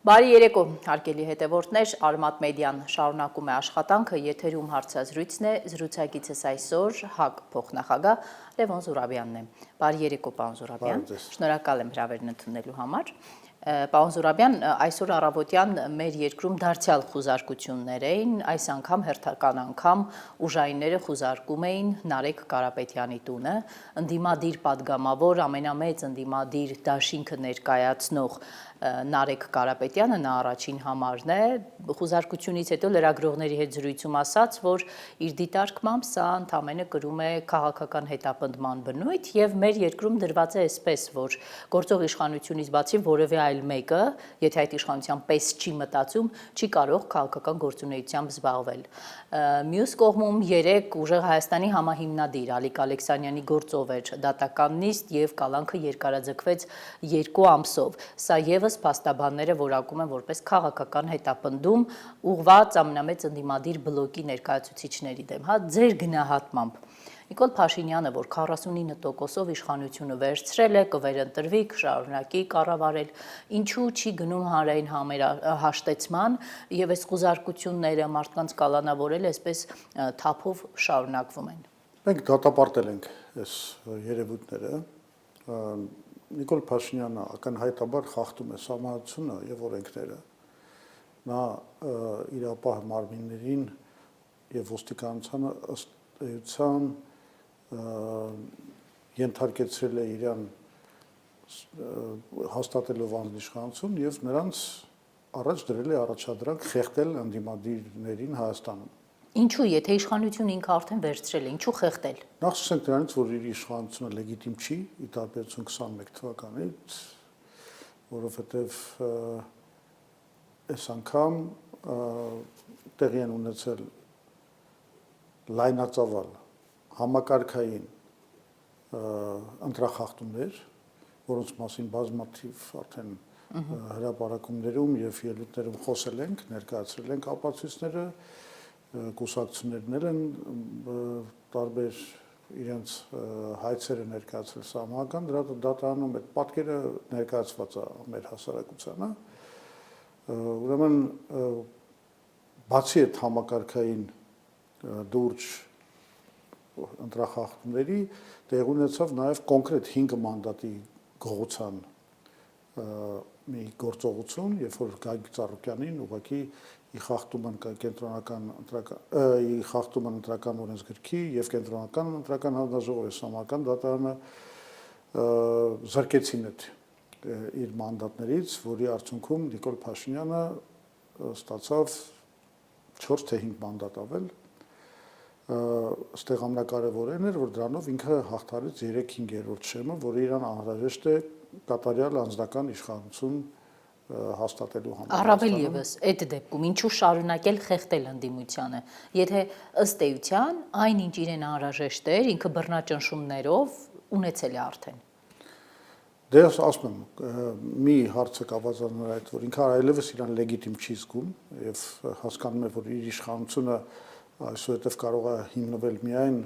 Բարի երեկո, հարգելի հետևորդներ, Արմատ մեդիան շարունակում է աշխատանքը, եթերում հարցազրույցն է, զրուցակիցս այսօր ՀԱԿ փոխնախագահ Լևոն Զուրաբյանն է։ Բարի երեկո, պարոն Զուրաբյան, շնորհակալ եմ հրավերն ընդունելու համար։ Պարոն Զուրաբյան, այսօր առավոտյան մեր երկրում դարձյալ խուզարկություններ էին, այս անգամ հերթական անգամ ուժայինները խուզարկում էին Նարեկ Կարապետյանի տունը, ընդդիմադիր падգամավոր, ամենամեծ ընդդիմադիր դաշինքը ներկայացնող Նարեկ Կարապետյանը նա առաջին համարն է, խուզարկությունից հետո լրագրողների հետ զրույցում ասաց, որ իր դիտարկմամբ սա ընդամենը կրում է քաղաքական հետապնդման բնույթ եւ մեր երկրում դրված է այսպես, որ գործող իշխանությունից բացի որևէ այլ մեկը, եթե այդ իշխանության պես չի մտածում, չի կարող քաղաքական գործունեությամբ զբաղվել։ Մյուս կողմում երեք ուժեղ Հայաստանի համահիմնադիր Ալիկ Ալեքսանյանի գործով էր դատական նիստ եւ կալանքը երկարաձգվեց 2 ամսով։ Սա եւս փաստաբանները որակում են որպես քաղաքական հետապնդում ուղղված ամենամեծ ընդդիմադիր բլոկի ներկայացուցիչների դեմ, հա, ձեր գնահատմամբ Նիկոլ Փաշինյանը, որ 49%-ով իշխանությունը վերցրել է, կվերընտրվի, կշարունակի կառավարել, ինչու չի գնում հանրային հաշտեցման եւ այս խուզարկությունները մարդկանց կալանավորել այսպես թափով շարունակվում են։ Մենք դատապարտել ենք այս երևույթները։ Նիկոլ Փաշինյանը ակնհայտաբար խախտում է սահմանությունը եւ օրենքները։ Նա իրապահ մարմիններին եւ ոստիկանությանը ըստ էության ենթարկեցրել է իրան հաստատելով անձնիշխանություն եւ նրանց առաջ դրել է առաջադրանք խեղդել ընդդիմադիրներին Հայաստանում։ Ինչու, եթե իշխանությունը ինքը արդեն վերցրել է, ինչու խեղդել։ Նախ սկսենք դրանից, որ իր իշխանությունը լեգիտիմ չի, ի տարբերություն 21 թվականից, որովհետև այս անգամ տեղի են ունեցել լայնածավալ համակարգային ընտրախախտումներ, որոնց մասին բազմաթիվ արդեն հրապարակումներում եւ ելույթներում խոսել ենք, ներկայացրել ենք ապացույցները, կուսակցություններն են տարբեր իրենց հայցերը ներկայացրել սահմանական դատարանում, այդ պատկերը ներկայացված է մեր հասարակությանը։ Ուրեմն բացի այդ համակարգային դուրջ ընտրախախտումների տեղ ունեցավ նաև կոնկրետ 5 մանդատի գողության մի գործողություն, երբ որ Գագիկ Ծառուկյանին ուղղակի խախտում են կենտրոնական ընտրական օրենսգրքի եւ կենտրոնական ընտրական հանձնաժողովի սահմանական դատարանը զրկեցին իր մանդատներից, որի արդյունքում Նիկոլ Փաշինյանը ստացավ 4 թե 5 մանդատ ավել։ Այստեղ ամենակարևորն էր, որ դրանով ինքը հաղթարեց 3/5 շեմը, որը իրան անհրաժեշտ է կատարյալ անձնական իշխանություն հաստատելու համար։ Առավել եւս այդ դեպքում ինչու շարունակել խեղդել ընդդիմությանը, եթե ըստ էության այնինչ իրեն անհրաժեշտ էր, ինքը բռնաճնշումներով ունեցել է արդեն։ Դե ասում եմ, մի հարցը կապված նրա հետ, որ ինքը այլևս իրան լեգիտիմ չի զգում եւ հասկանում է, որ իր իշխանությունը այսուհետև կարող է հիմնվել միայն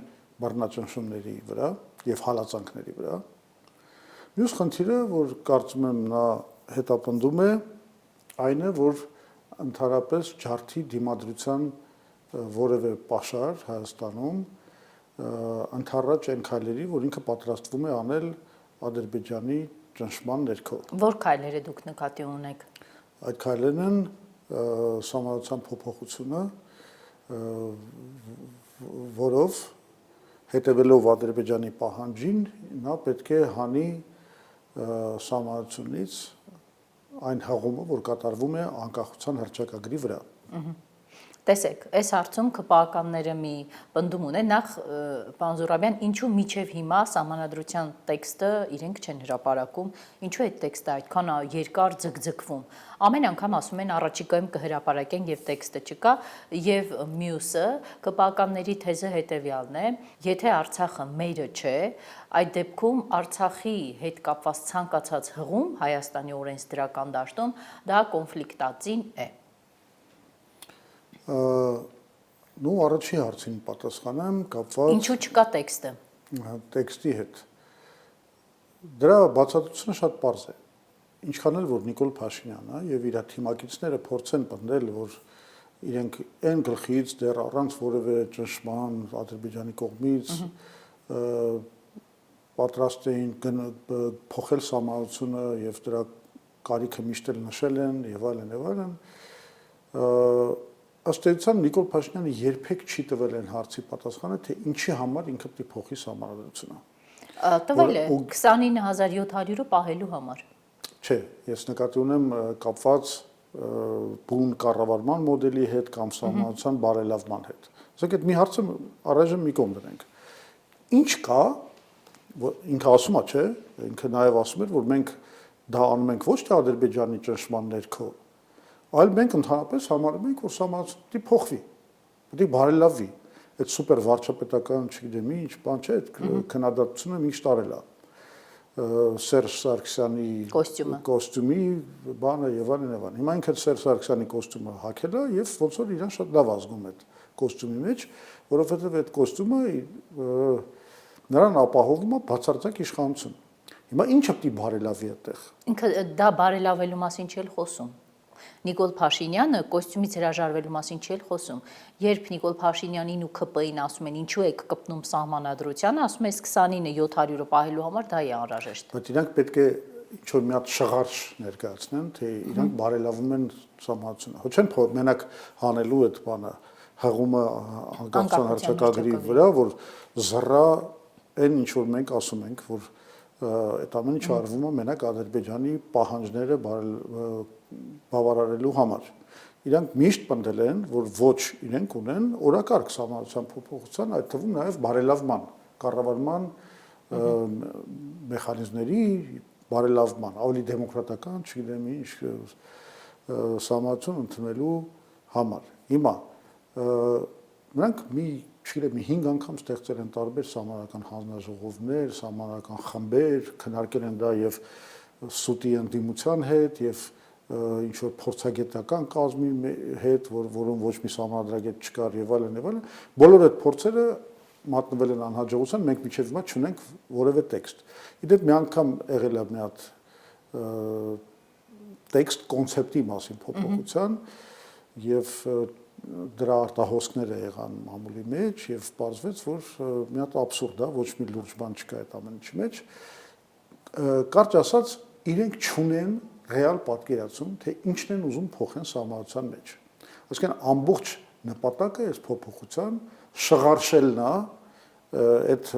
բռնաճնշումների վրա եւ հալածանքների վրա։ Մյուս խնդիրը, որ կարծում եմ նա հետապնդում է, այն է, որ ընդհանրապես ջարդի դիմադրության որևէ պաշար Հայաստանում ընդառաջ այն քայլերի, որ ինքը պատրաստվում է անել Ադրբեջանի ճնշման ներքո։ Որ քայլերը դուք նկատի ունեք։ Այդ քայլերն են սահմանության փոփոխությունը, որով հետևելով Ադրբեջանի պահանջին, նա պետք է հանի սահմանությունից այն հաղումը, որ կատարվում է անկախության հռչակագրի վրա։ Տեսեք, այս հարցում ԿՊԱ-ականները մի պնդում ունեն, նախ պարոն Զուրաբյան, ինչու միջև հիմա սահմանադրության տեքստը իրենք չեն հրապարակում, ինչու այդ տեքստը այդքան երկար ձգձգվում։ Ամեն անգամ ասում են առաջիկայում կհրապարակեն եւ տեքստը չկա, եւ մյուսը ԿՊԱ-ականների թեզը հետեւյալն է, եթե Արցախը մերը չէ, այդ դեպքում Արցախի հետ կապված ցանկացած հղում Հայաստանի օրենսդրական դաշտում դա կոնֆլիկտածին է։ Նու առաջի հարցին պատասխանեմ կապված Ինչու չկա տեքստը։ Տեքստի հետ։ Դրա բացատրությունը շատ պարզ է։ ինչքան էլ որ Նիկոլ Փաշինյանը եւ իր թիմակիցները փորձեն պնդել, որ իրենք այն գլխից դեռ առանց որևէ ճնշման Ադրբեջանի կողմից պատրաստ էին փոխել սահմանությունը եւ դրա կարիքը միշտ էլ նշել են եւ այլն, ըստ էության Նիկոլ Փաշինյանը երբեք չի տվել այն հարցի պատասխանը, թե ինչի համար ինքը պետք է փոխի սահմանադրությունը։ Տվել է 29700-ը պահելու համար։ Չէ, ես նկատի ունեմ կապված բուն կառավարման մոդելի հետ կամ սահմանության բարելավման հետ։ Ասենք այդ մի հարցը առայժմ մի կողմ դնենք։ Ինչ կա, ինքը ասում է, չէ, ինքը նաև ասում էր, որ մենք դա անում ենք ոչ թե Ադրբեջանի ճնշման ներքո, այլ մենք ընդհանրապես համարում ենք, որ սահմանությունը փոխվի, պետք է բարելավվի։ Այդ սուպեր վարչապետական, չգիտեմ ինչ, բան չէ, այդ քննադատությունը միշտ տարել է։ Սերժ Սարգսյանի կոստյումի բանը եւ այլն։ Հիմա ինքը Սերժ Սարգսյանի կոստյումը հագել է եւ ոնց որ իրան շատ լավ ազգում այդ կոստյումի մեջ, որովհետեւ այդ կոստյումը նրան ապահովում է բացարձակ իշխանություն։ Հիմա ինչը պիտի բարելավի այդտեղ։ Ինքը դա բարելավելու մասին չէ խոսում։ Նիկոլ Փաշինյանը կոստյումից հրաժարվելու մասին չէ խոսում։ Երբ Նիկոլ Փաշինյանին ու ԿՊ-ին ասում են ինչու եք կպնում սահմանադրությանը, ասում են 29-700-ը պահելու համար դա է անհրաժեշտ։ Բայց իրանք պետք է ինչ-որ մի հատ շղարշ ներկայացնեն, թե իրանք բարելավում են սահմանությունը։ Ոչ չեն մենակ հանելու այդ բանը, հղումը անկախության հռչակագրի վրա, որ զռա այն ինչ որ մենք ասում ենք, որ այդ ամեն ինչը արվում է մենակ Ադրբեջանի պահանջները բավարարելու համար։ Իրանք միշտ պնդել են, որ ոչ իրենք ունեն օրակարգ սահմանության փոփոխության, այդ թվում նաև բարելավման, կառավարման մեխանիզմների բարելավման, ավելի դեմոկրատական, չգիտեմ ինչ, սահմանություն ընդունելու համար։ Հիմա նրանք չգիտեմ 5 անգամ ստեղծել են տարբեր սահմանական հանձնաժողովներ, սահմանական խմբեր, քննարկել են դա եւ սուտի ընդդիմության հետ եւ ինչ որ փորձագետական կազմի հետ, որոնց ոչ մի սահմանադրագետ չկար եւ այլն, բոլոր այդ փորձերը մատնվել են անհաջողության, մենք մինչև հիմա չունենք որևէ տեքստ։ Իդեպ մի անգամ եղել է մի հատ տեքստ կոնցեպտի մասին փոփոխության եւ դրա արտահոսքները եղան մամուլի մեջ եւ պարզվեց, որ մի հատ աբսուրդ է, ոչ մի լուրջ բան չկա այդ ամեն ինչի մեջ։ Կարճ ասած, իրենք չունեն ռեալ պատկերացում, թե ինչն են ուզում փոխեն սահմանության մեջ։ Այսինքն ամբողջ նպատակը այս փոփոխության շղարշելն է այդ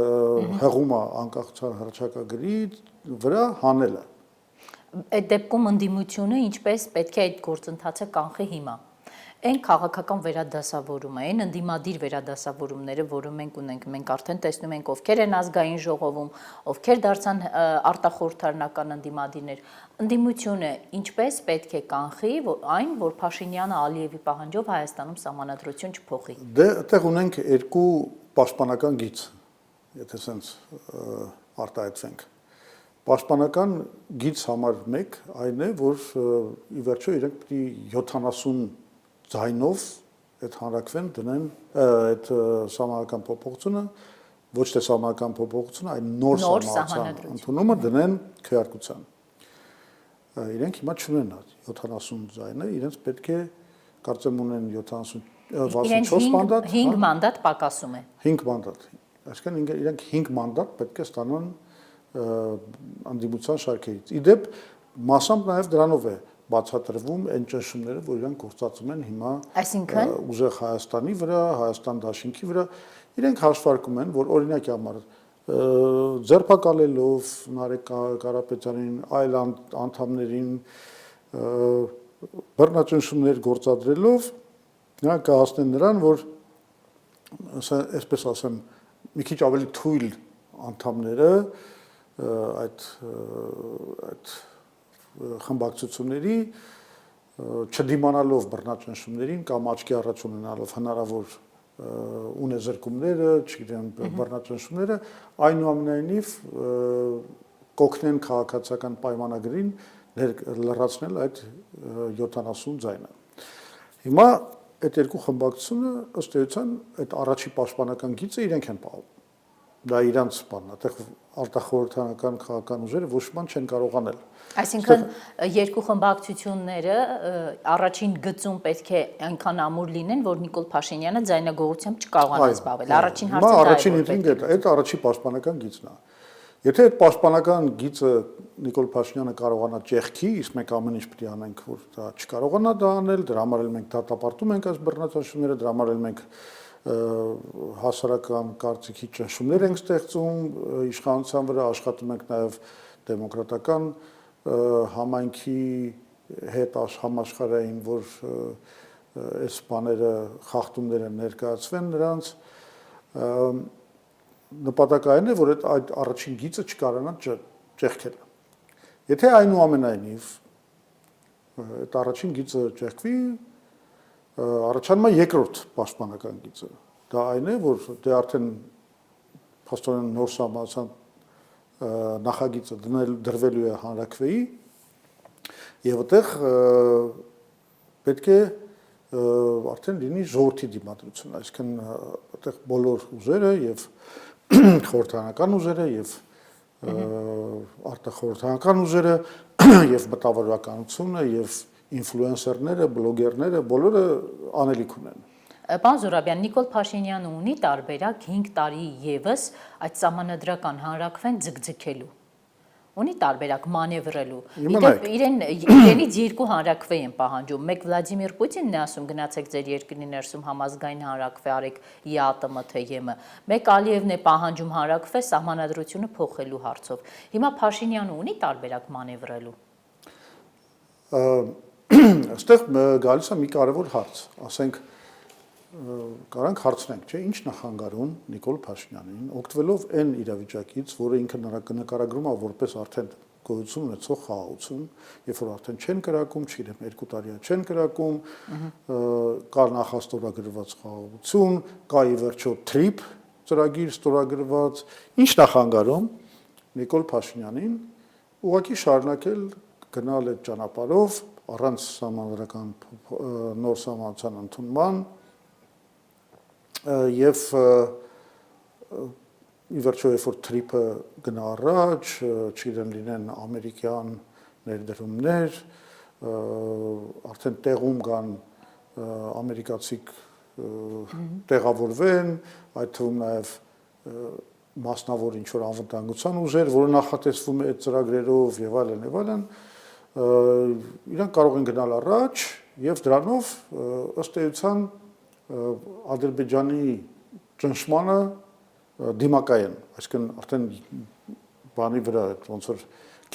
հղումը անկախության հռչակագրի վրա հանելը։ Այդ դեպքում ընդդիմությունը ինչպես պետք է այդ գործընթացը կանխի հիմա։ Այն քաղաքական վերադասավորումը, այն ընդդիմադիր վերադասավորումները, որը մենք ունենք, մենք արդեն տեսնում ենք ովքեր են ազգային ժողովում, ովքեր դարձան արտախորհրդարանական ընդդիմադիրներ, ընդդիմությունը ինչպես պետք է կանխի այն, որ Փաշինյանը Ալիևի պահանջով Հայաստանում սահմանադրություն չփոխի։ Դե այդտեղ ունենք երկու պաշտպանական գիծ, եթե sense արտահայտվենք։ Պաշտպանական գիծ համար 1 այն է, որ ի վերջո իրենք պիտի 70 ձայնով այդ հանրակրվեն դնեն այդ սահմանական փոփոխությունը, ոչ թե սահմանական փոփոխությունը, այլ նոր սահմանության ընդունումը դնեն քվեարկության։ Իրենք հիմա չունեն 70 ձայնը, իրենց պետք է կարծեմ ունեն 64 մանդատ, 5 մանդատ պակասում է։ 5 մանդատ։ Այսինքն իրենք 5 մանդատ պետք է ստանան անդիմության շարքերից։ Իդեպ մասամբ նաև դրանով է բացատրվում այն ճնշումները, որ իրանք գործածում են հիմա ուժեղ Հայաստանի վրա, Հայաստան դաշինքի վրա, իրենք հաշվարկում են, որ օրինակի համար ձերբակալելով Նարեկ Կարապետյանին, այլ անդամներին բռնաճնշումներ գործադրելով նրանք կհասնեն նրան, որ այսպես ասեմ, մի քիչ ավելի թույլ անդամները այդ խմբակցությունների չդիմանալով բռնաճնշումներին կամ աչքի առաջ ունենալով հնարավոր ունեզրկումները, չգիտեմ, բռնաճնշումները, այնուամենայնիվ կօգնեն քաղաքացիական պայմանագրին լրացնել այդ 70 ձայնը։ Հիմա այդ երկու խմբակցությունը ըստ էության այդ առաջի պաշտպանական գիծը իրենք են պահում։ դա իրանց բանն է, այդտեղ արտախորհրդանական քաղաքական ուժերը ոչ մի բան չեն կարող անել։ Այսինքն երկու խմբակցությունները առաջին գծում պետք է այնքան ամուր լինեն, որ Նիկոլ Փաշինյանը ձայնագողությամբ չկարողանա զբաղվել։ Առաջին հարցը դա է, առաջին ինքնին այդ առաջի պաշտպանական գիծն է։ Եթե այդ պաշտպանական գիծը Նիկոլ Փաշինյանը կարողանա ճեղքի, իսկ մենք ամեն ինչ պետք է անենք, որ դա չկարողանա դա անել, դրա համար էլ մենք դատապարտում ենք այս բռնացությունները, դրա համար էլ մենք հասարակական կարծիքի ճնշումներ ենք ստեղծում իշխանության վրա, աշխատում ենք նաև դեմոկրատական համայնքի հետ համաշխարհային, որ այս բաները խախտումները ներկայացվեն նրանց նպատակային է, որ այդ առաջին գիծը չկարանա ճեղքել։ Եթե այնուամենայնիվ այդ առաջին գիծը ճեղքվի, առաջանում է երկրորդ պաշտպանական գիծը։ Դա այն է, որ դե արդեն փաստորեն նոր սահմանության նախագիծը դրվելու է հանրաքվեի եւ այդտեղ պետք է արդեն լինի ժողովրդի դիմադրություն, այսինքն այդտեղ բոլոր ուժերը եւ խորհրդարանական ուժերը եւ արտախորհրդարանական ուժերը եւ մտավորականությունը եւ ինֆլուենսերները, բլոգերները բոլորը անելիք ունեն։ Պարոն Զուրաբյան, Նիկոլ Փաշինյանը ունի տարբերակ 5 տարի եւս այդ սահմանադրական հանրաքվեն ձգձգելու։ Ունի տարբերակ մանևրելու։ Իդեպ իրենից երկու հանրաքվե են պահանջում։ Մեկ Վլադիմիր Պուտինն է ասում գնացեք ձեր երկրի ներսում համազգային հանրաքվե արեք ԵԱՏՄ թե ԵՄ։ Մեկ Ալիևն է պահանջում հանրաքվե սահմանադրությունը փոխելու հարցով։ Հիմա Փաշինյանը ունի տարբերակ մանևրելու։ Այստեղ գալիս է մի կարևոր հարց, ասենք կարանք հարցնենք, չէ, ինչ նախանգարում Նիկոլ Փաշինյանին, օգտվելով այն իրավիճակից, որը ինքը նկարագրում է որպես արդեն գոյություն ունեցող խաղաղություն, երբ որ արդեն չեն կրակում, չգիտեմ, 2 տարի չեն կրակում, կա նախաստորագրված խաղաղություն, կա ի վերջո TRIP ծրագիր ստորագրված, ինչ նախանգարում Նիկոլ Փաշինյանին ուղղակի շարունակել գնալ այդ ճանապարհով առանց սահմանադրական նոր սահմանության ընդունման եւ ի վերջո երբ որ TRIP-ը գնա առաջ, չգիտեմ լինեն ամերիկյան ներդրումներ, արդեն տեղում կան ամերիկացիք տեղավորվեն, այդ թվում նաեւ մասնավոր ինչ որ անվտանգության ուժեր, որը նախատեսվում է այդ ծրագրերով եւ այլն, իրանք կարող են գնալ առաջ եւ դրանով ըստ էության Ադրբեջանի ճնշմանը դիմակայեն, այսինքն արդեն բանի վրա, ոնց որ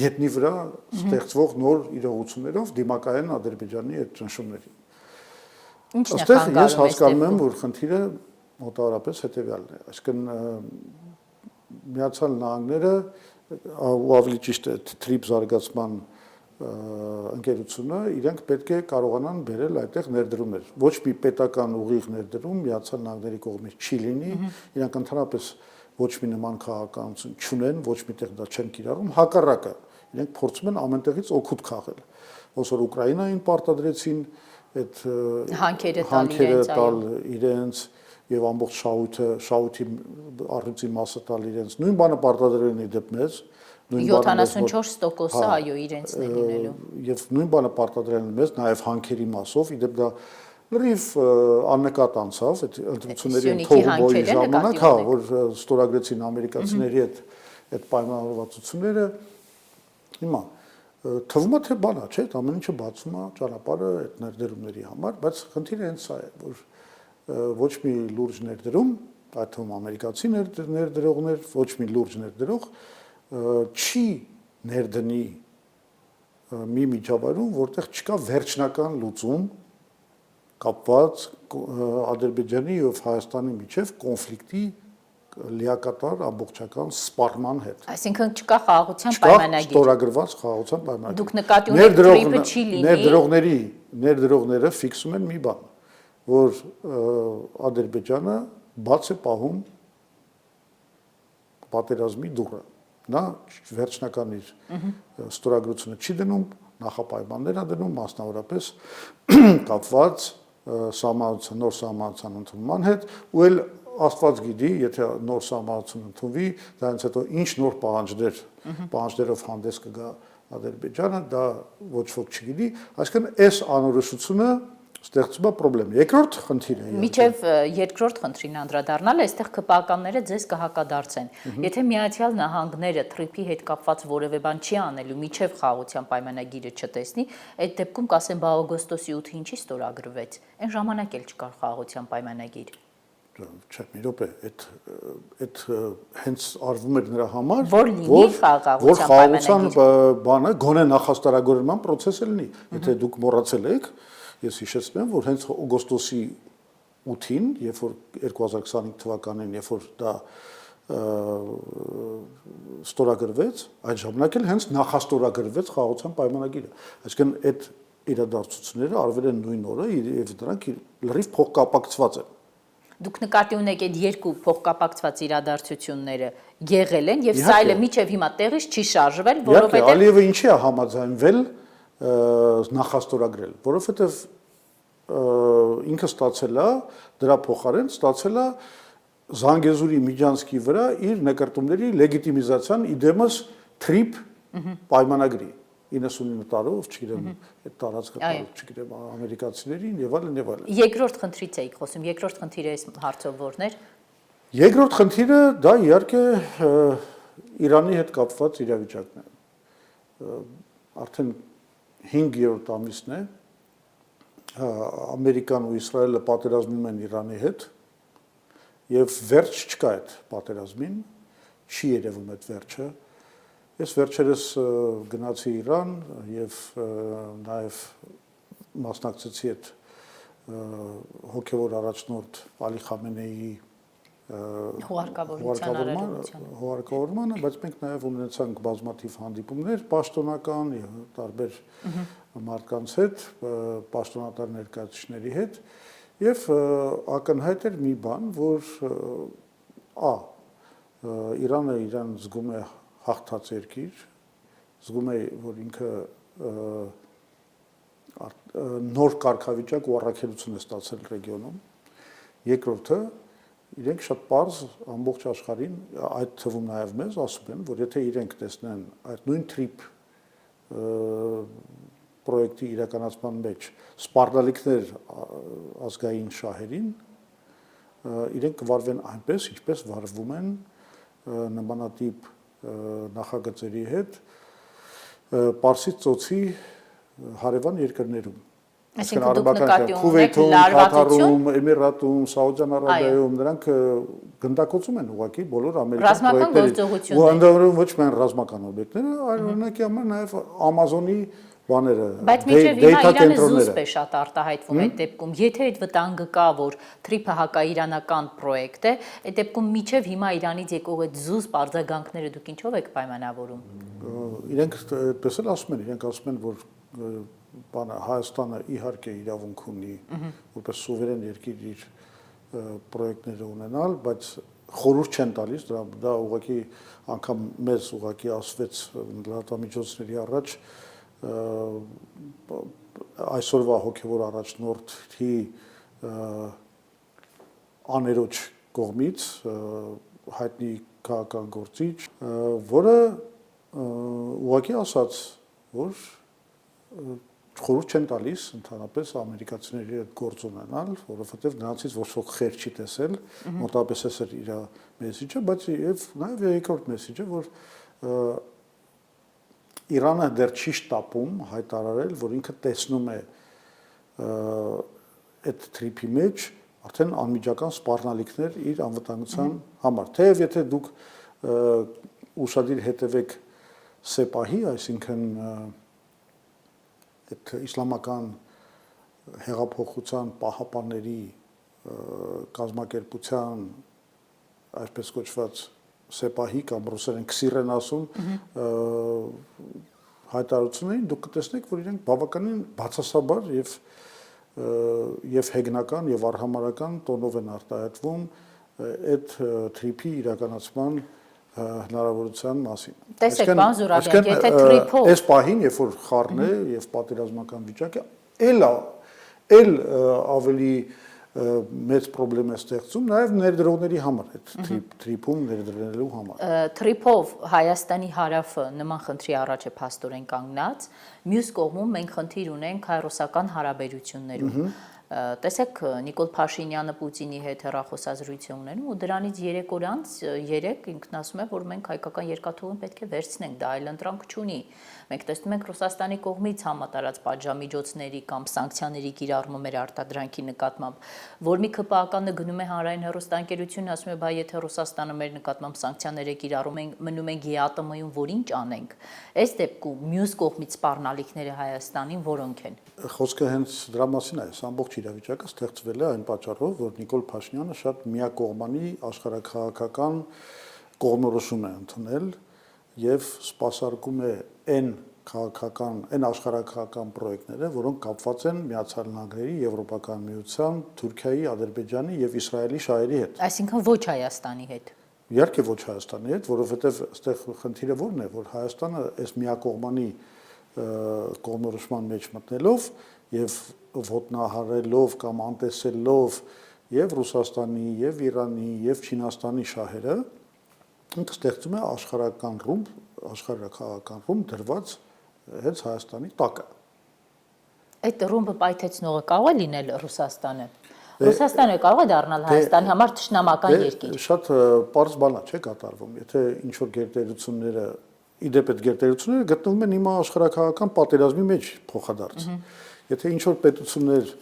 գետնի վրա ստեղծվող նոր իրողություններով դիմակայեն Ադրբեջանի այդ ճնշումներին։ Այստեղ ես հասկանում եմ, որ խնդիրը մոտավորապես հետեւյալն է, այսինքն Միացյալ Նահանգները ու ավելի ճիշտ է TRIP զարգացման ընկերությունը իրենք պետք է կարողանան բերել այդտեղ ներդրումներ։ Ոչ մի պետական ուղիղ ներդրում Միացյալ Նահանգների կողմից չի լինի, իրենք ընդհանրապես ոչ մի նման քաղաքականություն չունեն, ոչ միտեղ դա չեն կիրառում, հակառակը, իրենք փորձում են ամենտեղից օգուտ քաղել։ Ոնց որ Ուկրաինային պարտադրեցին այդ հանքերը տալ իրենց եւ ամբողջ շահույթի առյուծի մասը տալ իրենց։ Նույն բանը պարտադրել են իդեպ մեզ 74%-ը այո իրենցն է լինելու։ Եվ նույն բանը պարտադրել են մեզ նաև հանքերի մասով, իդեպ դա լրիվ աննկատ անցավ, այդ ընտրությունների թողուբոյի ժամանակ, հա, որ ստորագրեցին ամերիկացիների այդ պայմանավորվածությունները։ Հիմա թվում է թե բան է, չէ՞, ամեն ինչը բացում է ճանապարհը այդ ներդրումների համար, բայց խնդիրը հենց սա է, որ ոչ մի լուրջ ներդրում, այդ թվում ամերիկացի ներդրողներ, ոչ մի լուրջ ներդրող չի ներդնի մի միջավայրում, որտեղ չկա վերջնական լուծում կապված Ադրբեջանի եւ Հայաստանի միջև կոնֆլիկտի լիակատար ամբողջական սպառման հետ։ Այսինքն չկա խաղաղության պայմանագիր։ Չկա ստորագրված խաղաղության պայմանագիր։ Դուք նկատի ունեք TRIP-ը չի լինի։ Ներդրողները ֆիքսում են մի բան, որ Ադրբեջանը բաց է պահում պատերազմի դուռը։ Նա վերջնական իր ստորագրությունը չի դնում, նախապայմաններ է դնում, մասնավորապես կապված նոր սահմանության ընդունման հետ, ու էլ Աստված գիտի, եթե նոր սահմանություն ընդունվի, դրանից հետո ինչ նոր պահանջներով հանդես կգա Ադրբեջանը, դա ոչ ոք չգիտի, այսինքն այս անորոշությունը ստեղծում է խնդրեմ։ Երկրորդ խնդիրը։ Միջև երկրորդ խնդրին անդրադառնալ, այստեղ ԿՊԱ-կանները ձեզ կհակադարձեն։ Եթե Միացյալ Նահանգները թրիփի հետ կապված որևէ բան չի անելու, միջև խաղաղության պայմանագիրը չտեսնի, այդ դեպքում կասեն, բա օգոստոսի 8-ը ինչի ստորագրվեց։ Այն ժամանակ էլ չկար խաղաղության պայմանագիր։ Չէ, մի րոպե, այդ հենց արվում էր նրա համար, որ լինի խաղաղության բանը գոնե նախաստարագործման process-ը լինի։ Եթե դուք մոռացել եք, ես հիշեցնում եմ, որ հենց օգոստոսի 8-ին, երբ որ 2025 թվականին, երբ որ դա ստորագրվեց, այդ ժամանակ էլ հենց նախաստորագրվեց խաղաղության պայմանագիրը։ Այսինքն այդ իրադարձությունները արվել են նույն օրը եւ դրանք լրիվ փոխկապակցված են։ Դուք նկատի ունեք այդ երկու փոխկապակցված իրադարձությունները եղել են եւ սա այլը միջև հիմա տեղից չի շարժվել, որովհետեւ Ալիևը ինչի է համաձայնվել նախաստորագրել, որովհետեւ ինքը ստացել է դրա փոխարեն ստացել է Զանգեզուրի Միջանցքի վրա իր նկարտումների լեգիտիմիզացիան իդեմս թրիփ պայմանագրի 99 տարով, չգիտեմ, այդ տարածքը տարող, չգիտեմ, ամերիկացիներին եւ այլն եւ այլն։ Երկրորդ խնդրից էիք խոսում, երկրորդ խնդիրը այս հարցով որն էր։ Երկրորդ խնդիրը դա իհարկե Իրանի հետ կապված իրավիճակն է։ Արդեն 5-րդ ամիսն է Ամերիկան ու Իսրայելը պատերազմում են Իրանի հետ եւ վերջ չկա այդ պատերազմին, չի երևում այդ վերջը։ Ես վերջերս գնացի Իրան եւ նաեւ մասնակցեցի այդ հոգեվոր առաջնորդ Ալի Խամենեիի հուղարկավորմանը, բայց մենք նաեւ ունեցանք բազմաթիվ հանդիպումներ պաշտոնական տարբեր մարդկանց հետ, պաշտոնատար ներկայացուցիչների հետ եւ ակնհայտ էր մի բան, որ Իրանը իրան զգում է հաղթած երկիր, զգում է, որ ինքը նոր կարգավիճակ ու առաքելություն է ստացել ռեգիոնում։ Երկրորդը, իրենք շատ պարզ ամբողջ աշխարհին, այդ թվում նաև մեզ ասում են, որ եթե իրենք տեսնեն այդ նույն թրիփ պրոյեկտի իրականացման մեջ սպառնալիքներ ազգային շահերին, իրենք կվարվեն այնպես, ինչպես վարվում են նմանատիպ նախագծերի հետ Պարսից ծոցի հարևան երկրներում։ Այսինքն դուք նկատի ունեք Կաթարում, Էմիրատում, Սաուդյան Արաբիայում նրանք գնդակոծում են ուղղակի բոլոր ամերիկյան պրոյեկտները։ Ու ընդհանրում ոչ միայն ռազմական օբյեկտները, այլ օրինակի համար նաև Ամազոնի բաները, բայց միջև հիմա Իրանը զուսպ է շատ արտահայտվում այդ դեպքում, եթե այդ վտանգը կա, որ թրիփը հակաիրանական պրոյեկտ է, այդ դեպքում միջև հիմա Իրանից եկող այդ զուսպ արձագանքները դուք ինչով եք պայմանավորում։ Իրենք այդպես էլ ասում են, իրենք ասում են, որ բանը Հայաստանը իհարկե իրավունք ունի, որպես սուվերեն երկիր իր պրոյեկտները ունենալ, բայց խորհուրդ չեն տալիս, դա ուղղակի անգամ մեզ ուղղակի ասվեց լրատվամիջոցների առաջ այսօրվա հոգևոր առաջնորդի աներոջ կողմից հայտնի քաղաքական գործիչ, որը ուղղակի ասաց, որ խորհուրդ չեն տալիս ընդհանրապես ամերիկացիների հետ գործ ունենալ, որովհետև նրանցից ոչ ոք խեր չի տեսել, մոտավորապես էս էր իր մեսիջը, բայց եւ նաեւ երկրորդ մեսիջը, որ Իրանը դեռ չի շտապում հայտարարել, որ ինքը տեսնում է այդ թրիփի մեջ արդեն անմիջական սպառնալիքներ իր անվտանգության համար։ Թեև եթե դուք ուշադիր հետևեք ՍԵՊԱՀ-ի, այսինքն այդ իսլամական հեղափոխության պահապանների կազմակերպության այսպես կոչված ՍԵՊԱՀ-ի կամ ռուսերեն քսիր են ասում հայտարարություններին դուք կտեսնեք, որ իրենք բավականին բացասաբար եւ հեգնական եւ արհամարական տոնով են արտահայտվում այդ թրիփի իրականացման հնարավորության մասին։ Տեսեք, պարոն Զուրաբյան, եթե թրիփով այս պահին, երբ որ խառն է եւ պատերազմական վիճակ է, էլ ավելի մեծ խնդրեմ է ստեղծում նաև ներդրողների համար այդ թրիփում ներդրելու համար։ Թրիփով Հայաստանի հարավը նման խնդրի առաջ է փաստորեն կանգնած, մյուս կողմում մենք խնդիր ունենք հայ-ռուսական հարաբերություններում։ Տեսեք Նիկոլ Փաշինյանը Պուտինի հետ հեռախոսազրույց է ունենում ու դրանից 3 օր անց ինքն ասում է, որ մենք հայկական երկաթուղին պետք է վերցնենք, դա այլընտրանք չունի։ Մենք տեսնում ենք Ռուսաստանի կողմից համատարած պատժամիջոցների կամ սանկցիաների կիրառումը մեր արտադրանքի նկատմամբ, որ մի ԿՊԱԿ-ը գնում է հանրային հեռուստաընկերություն, ասում է, բայ եթե Ռուսաստանը մեր նկատմամբ սանկցիաներ է կիրառում, մենք մնում ենք ԵԱՏՄ-ում, որ ինչ անենք։ Այս դեպքում մյուս կողմից սպառնալիքները Հայաստանին որոնք են։ Խոսքը հենց դրա մասին է, ամբողջ իրավիճակը ստեղծվել է այն պատճառով, որ Նիկոլ Փաշինյանը շատ միակողմանի աշխարհաքաղաքական կողմնորոշում է ընդունել եւ սպասարկում է այն աշխարհաքաղաքական պրոյեկտները, որոնք կապված են Միացյալ Նահանգների, Եվրոպական միության, Թուրքիայի, Ադրբեջանի եւ Իսրայելի շահերի հետ։ Այսինքն ոչ Հայաստանի հետ։ Իհարկե ոչ Հայաստանի հետ, որովհետեւ այստեղ խնդիրը ո՞րն է, որ Հայաստանը այս միակողմանի կողմնորոշման մեջ մտնելով եւ ոտնահարելով կամ անտեսելով եւ Ռուսաստանի, եւ Իրանի, եւ Չինաստանի շահերը, ինքը ստեղծում է աշխարհաքաղաքական ռումբ դրված հենց Հայաստանի տակը։ Այդ ռումբը պայթեցնողը կարող է լինել Ռուսաստանը։ Ռուսաստանը կարող է դառնալ Հայաստանի համար թշնամական երկիր։ Շատ պարզ բան է, չէ՞ կատարվում։ Եթե ինչ որ գերտերությունները իդեպ այդ գերտերությունները գտնվում են հիմա աշխարհաքաղաքական պատերազմի մեջ փոխադարձ։ Եթե ինչ որ պետություններ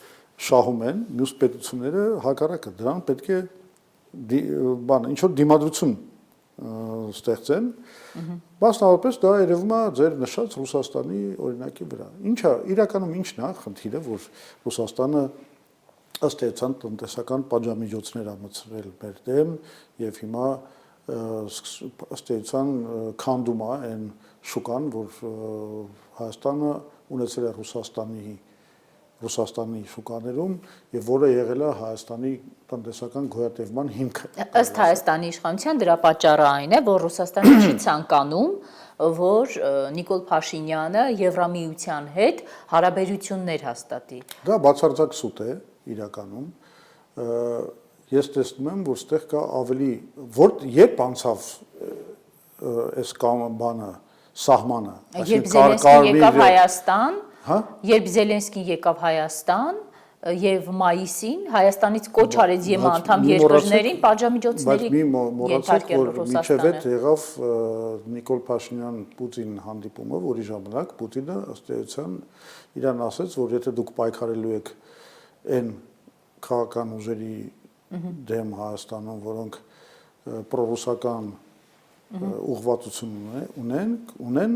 շահում են, մյուս պետությունները հակառակը դրան պետք է ինչ որ դիմադրություն ստեղծեն, մասնավորապես դա երևում է ձեր նշած Ռուսաստանի օրինակի վրա։ Ինչա իրականում ինչն է խնդիրը, որ Ռուսաստանը ըստ էության տնտեսական պատժամիջոցներ ա մտցրել մեր դեմ եւ հիմա ըստ էության քանդում է այն շուկան, որ Հայաստանը ունեցել է Ռուսաստանի շուկաներում եւ որը եղել է Հայաստանի տնտեսական գոյատևման հիմքը։ Ըստ Հայաստանի իշխանության դրա պատճառը այն է, որ Ռուսաստանը չի ցանկանում, որ Նիկոլ Փաշինյանը Եվրամիության հետ հարաբերություններ հաստատի։ Դա բացարձակ սուտ է իրականում։ Ես տեսնում եմ, որ ստեղ կա ավելի երբ անցավ այս բանը սահմանը, երբ Զելենսկին եկավ Հայաստան եւ մայիսին Հայաստանից կոչ արեց ԵՄ անդամ երկրներին պատժամիջոցների ենթարկել Ռուսաստանը։ Մինչև եղավ Նիկոլ Փաշինյան-Պուտին հանդիպումը, որի ժամանակ Պուտինը ըստ էության իրան ասաց, որ եթե դուք պայքարելու եք այն քաղաքական ուժերի դեմ Հայաստանում, որոնք պրոռուսական ուղղվածություն ունեն,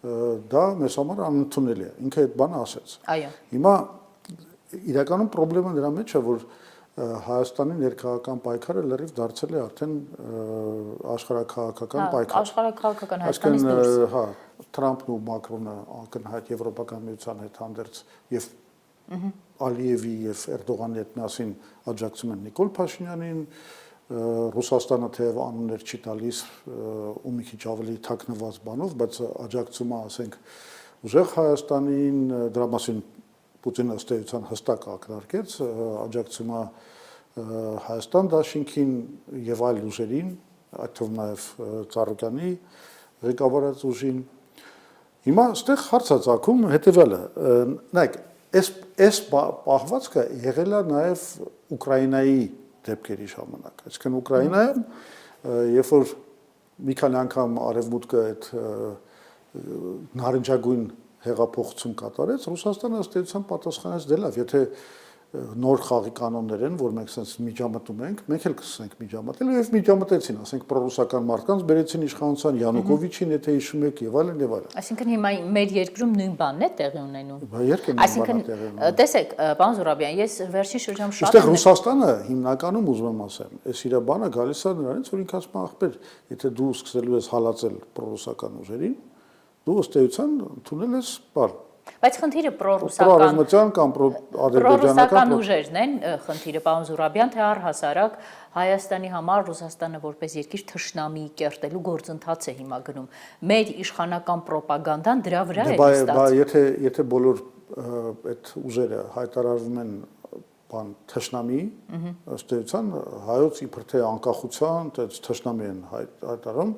դա մեզ համար անընդունելի է։ Ինքը այդ բանը ասաց։ Այո։ Հիմա իրականում խնդրեմը դրա մեջ է, որ Հայաստանի ներքաղաքական պայքարը լրիվ դարձել է արդեն աշխարհաքաղաքական պայքար։ Աշխարհաքաղաքական Հայաստանից դուրս։ Հա, Թրամփն ու Մակրոնը ակնհայտ Եվրոպական միության հետ հանդերձ եւ Ալիևի եւ Էրդողանի հետ միասին աջակցում են Նիկոլ Փաշինյանին, Ռուսաստանը թեև անուններ չի տալիս ու մի քիչ ավելի թաքնված բանով, բայց աջակցում է, ասենք, ուժեղ Հայաստանին, դրա մասին Պուտինը ըստ էության հստակ ակնարկեց, աջակցում է Հայաստան դաշինքին եւ այլ ուժերին, այդ թվում նաեւ Ծառուկյանի ղեկավարած ուժին։ Հիմա այստեղ հարց է ծագում հետեւյալը, նայեք, այս պահվածքը եղել է նաեւ Ուկրաինայի դեպքերի ժամանակ, այսինքն Ուկրաինայում երբ որ մի քանի անգամ արևմուտքը այդ նարնջագույն հեղափոխություն կատարեց, Ռուսաստանը ըստ էության պատասխանեց դե լավ, եթե նոր խաղի կանոններ են, որ մենք sense միջամտում ենք, մենք էլ կսկսենք միջամտել եւ միջամտեցին, ասենք պրոռուսական մարդկանց բերեցին իշխանության Յանուկովիչին, եթե հիշում եք, եւ այլն եւ այլն։ Այսինքն հիմա մեր երկրում նույն բանն է տեղի ունենում։ Այսինքն տեսեք, պարոն Զուրաբյան, ես վերջին շրջանում շատ Այստեղ Ռուսաստանը հիմնականում ուզում եմ ասեմ, այս իր բանը գալիս է նրանից, որ ինքը ասում է ախպեր, եթե դու սկսելու ես հալածել պրոռուսական ուժերին, դու ըստ էության ընդունել ես բան։ Բայց խնդիրը պրոռուսական կամ ադրբեջանական ուժերն են, խնդիրը պարոն Զուրաբյան, թե առհասարակ Հայաստանի համար Ռուսաստանը որպես երկիր թշնամի կերտելու գործընթաց է հիմա գնում։ Մեր իշխանական ռոպագանդան դրա վրա է նստած։ Եթե բոլոր այդ ուժերը հայտարարվում են բան թշնամի, ըստ էության հայոց իբր թե անկախության, այդպես թշնամի են հայտարարում,